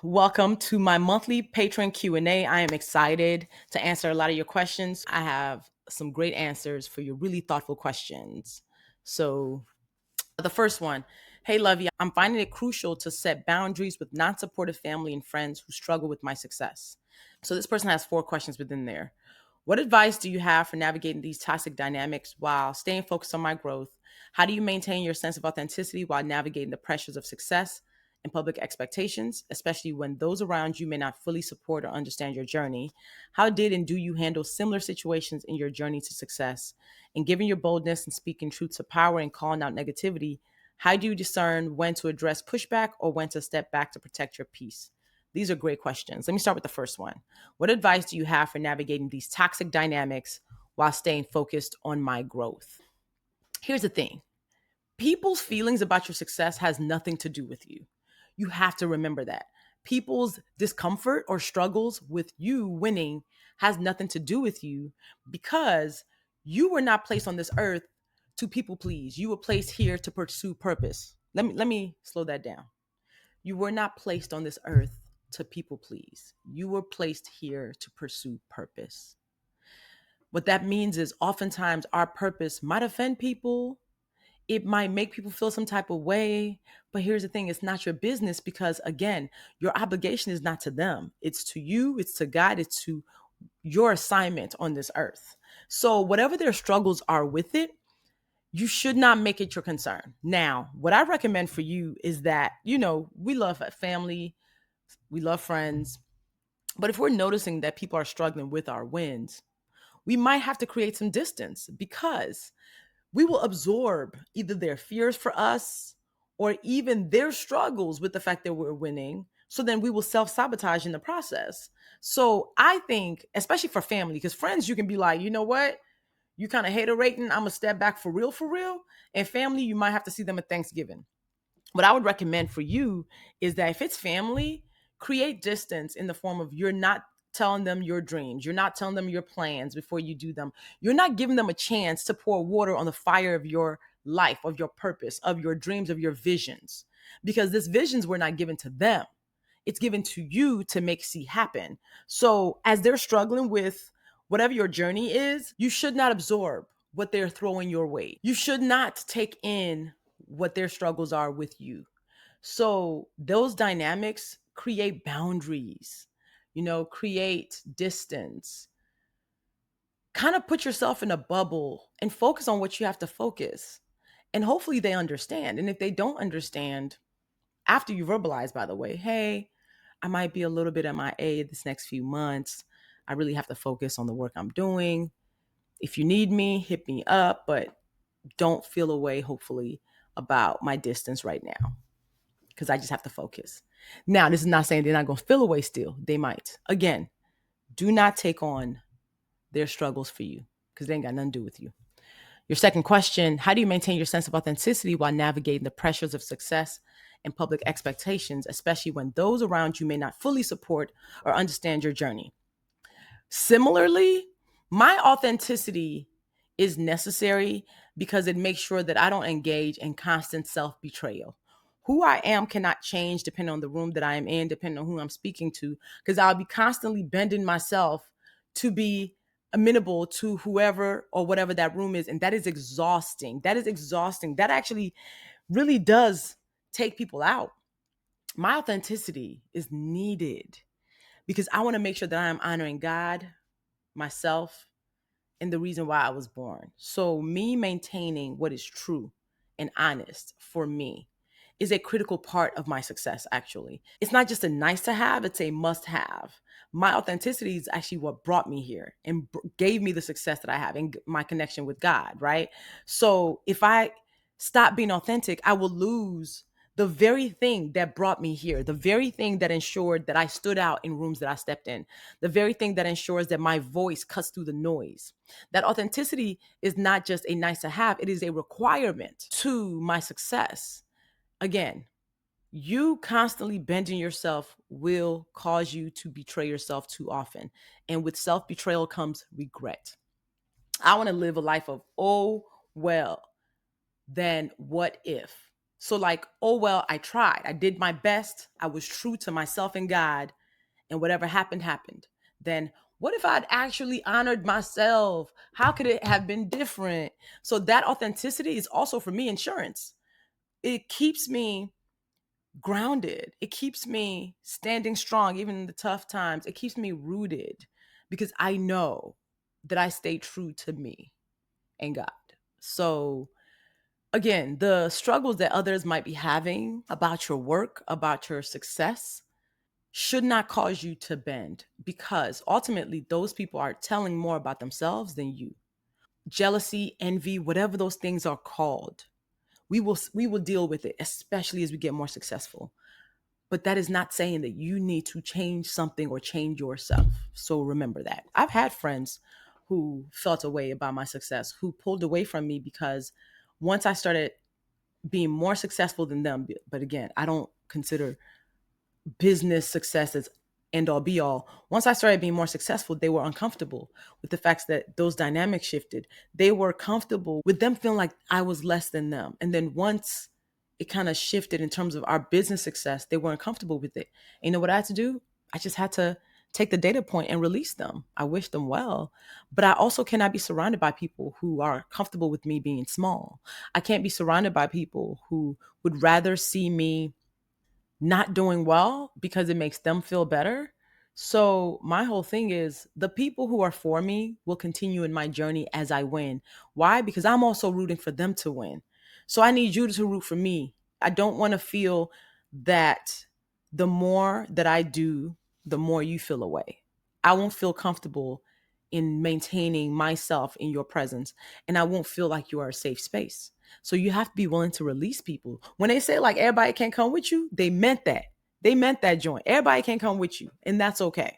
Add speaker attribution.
Speaker 1: Welcome to my monthly patron Q&A. I am excited to answer a lot of your questions. I have some great answers for your really thoughtful questions. So, the first one, hey Lovey, I'm finding it crucial to set boundaries with non-supportive family and friends who struggle with my success. So this person has 4 questions within there. What advice do you have for navigating these toxic dynamics while staying focused on my growth? How do you maintain your sense of authenticity while navigating the pressures of success and public expectations, especially when those around you may not fully support or understand your journey? How did and do you handle similar situations in your journey to success? And given your boldness and speaking truth to power and calling out negativity, how do you discern when to address pushback or when to step back to protect your peace? These are great questions. Let me start with the first one. What advice do you have for navigating these toxic dynamics while staying focused on my growth? Here's the thing. People's feelings about your success has nothing to do with you. You have to remember that. People's discomfort or struggles with you winning has nothing to do with you because you were not placed on this earth to people please. You were placed here to pursue purpose. Let me slow that down. You were not placed on this earth to people please. You were placed here to pursue purpose. What that means is oftentimes our purpose might offend people. It might make people feel some type of way. But here's the thing, it's not your business because, again, your obligation is not to them. It's to you, it's to God, it's to your assignment on this earth. So, whatever their struggles are with it, you should not make it your concern. Now, what I recommend for you is that, we love family, we love friends. But if we're noticing that people are struggling with our wins, we might have to create some distance because we will absorb either their fears for us or even their struggles with the fact that we're winning. So then we will self sabotage in the process. So I think, especially for family, because friends, you can be like, you know what? You kind of hate a rating. I'm going to step back for real, for real. And family, you might have to see them at Thanksgiving. What I would recommend for you is that if it's family, create distance in the form of you're not telling them your dreams. You're not telling them your plans before you do them. You're not giving them a chance to pour water on the fire of your life, of your purpose, of your dreams, of your visions. Because these visions were not given to them. It's given to you to make see happen. So as they're struggling with whatever your journey is, you should not absorb what they're throwing your way. You should not take in what their struggles are with you. So those dynamics create boundaries, create distance. Kind of put yourself in a bubble and focus on what you have to focus. And hopefully they understand. And if they don't understand, after you verbalize, by the way, hey, I might be a little bit MIA this next few months. I really have to focus on the work I'm doing. If you need me, hit me up, but don't feel away, hopefully, about my distance right now because I just have to focus. Now, this is not saying they're not going to feel away still. They might. Again, do not take on their struggles for you because they ain't got nothing to do with you. Your second question, how do you maintain your sense of authenticity while navigating the pressures of success and public expectations, especially when those around you may not fully support or understand your journey? Similarly, my authenticity is necessary because it makes sure that I don't engage in constant self betrayal. Who I am cannot change depending on the room that I am in, depending on who I'm speaking to, because I'll be constantly bending myself to be amenable to whoever or whatever that room is. And that is exhausting. That is exhausting. That actually really does take people out. My authenticity is needed because I want to make sure that I am honoring God, myself, and the reason why I was born. So, me maintaining what is true and honest for me is a critical part of my success, actually. It's not just a nice to have, it's a must have. My authenticity is actually what brought me here and gave me the success that I have and my connection with God, right? So, if I stop being authentic, I will lose the very thing that brought me here, the very thing that ensured that I stood out in rooms that I stepped in, the very thing that ensures that my voice cuts through the noise. That authenticity is not just a nice to have, it is a requirement to my success. Again, you constantly bending yourself will cause you to betray yourself too often. And with self betrayal comes regret. I want to live a life of, oh, well, then what if? So, like, oh, well, I tried. I did my best. I was true to myself and God, and whatever happened, happened. Then, what if I'd actually honored myself? How could it have been different? So, that authenticity is also for me insurance. It keeps me grounded. It keeps me standing strong, even in the tough times. It keeps me rooted because I know that I stay true to me and God. So, again, the struggles that others might be having about your work, about your success, should not cause you to bend because ultimately those people are telling more about themselves than you. Jealousy, envy, whatever those things are called, we will deal with it, especially as we get more successful. But that is not saying that you need to change something or change yourself. So remember that. I've had friends who felt a way about my success, who pulled away from me because once I started being more successful than them, but again, I don't consider business success as end all be all. Once I started being more successful, they were uncomfortable with the fact that those dynamics shifted. They were comfortable with them feeling like I was less than them. And then once it kind of shifted in terms of our business success, they weren't comfortable with it. And you know what I had to do? I just had to take the data point and release them. I wish them well, but I also cannot be surrounded by people who are comfortable with me being small. I can't be surrounded by people who would rather see me not doing well because it makes them feel better. So, my whole thing is the people who are for me will continue in my journey as I win. Why? Because I'm also rooting for them to win. So, I need you to root for me. I don't want to feel that the more that I do, the more you feel away. I won't feel comfortable in maintaining myself in your presence, and I won't feel like you are a safe space. So you have to be willing to release people. When they say like everybody can't come with you, they meant that. They meant that joint. Everybody can't come with you, and that's okay.